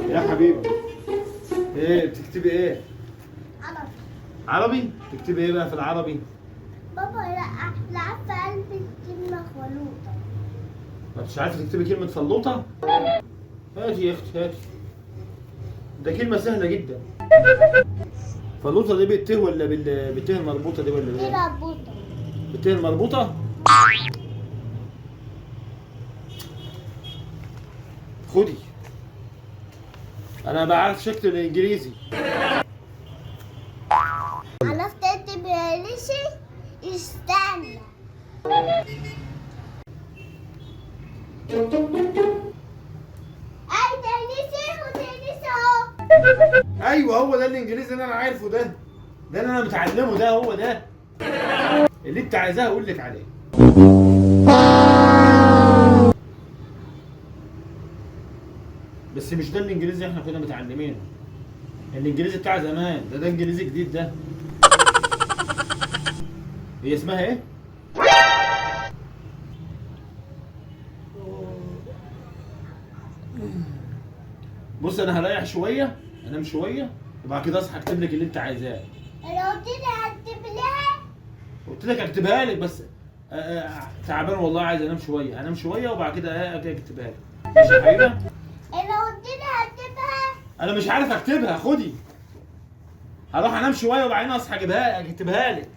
يا حبيبي، ايه بتكتبي ايه؟ عربي. عربي؟ تكتبي ايه بقى في العربي؟ بابا لا عارفة قلب الكلمة خلوطة. ما مش عارفه تكتبي كلمه فلوطه؟ هاتي يا اختي هاتي، ده كلمه سهله جدا. فلوطه دي بالت ولا بالت المربوطه دي ولا دي ايه؟ مربوطة. بالت المربوطه؟ خدي، انا بعرف شكل الانجليزي. عرفت انت بياليشي؟ استنى. اي تانيسي وتانيسي اهو. ايوه هو ده الانجليزي اللي انا عارفه ده، ده اللي انا متعلمه، ده هو ده اللي انت عايزاه اقول لك عليه. بس مش ده الانجليزي احنا كنا متعلمينه، الانجليزي بتاع زمان ده انجليزي جديد ده. هي اسمها ايه؟ بص انا هريح شويه، انام شويه وبعد كده اصحى اكتب لك اللي انت عايزاه. لو قلت لي هكتب لها. قلت لك اكتبها لك بس تعبان والله، عايز انام شويه، هنام شويه وبعد كده اكتبها لك. ماشي يا حبيبه؟ لو قلت لي هكتبها. انا مش عارف اكتبها، خدي، هروح انام شويه وبعدين اصحى اكتبها لك.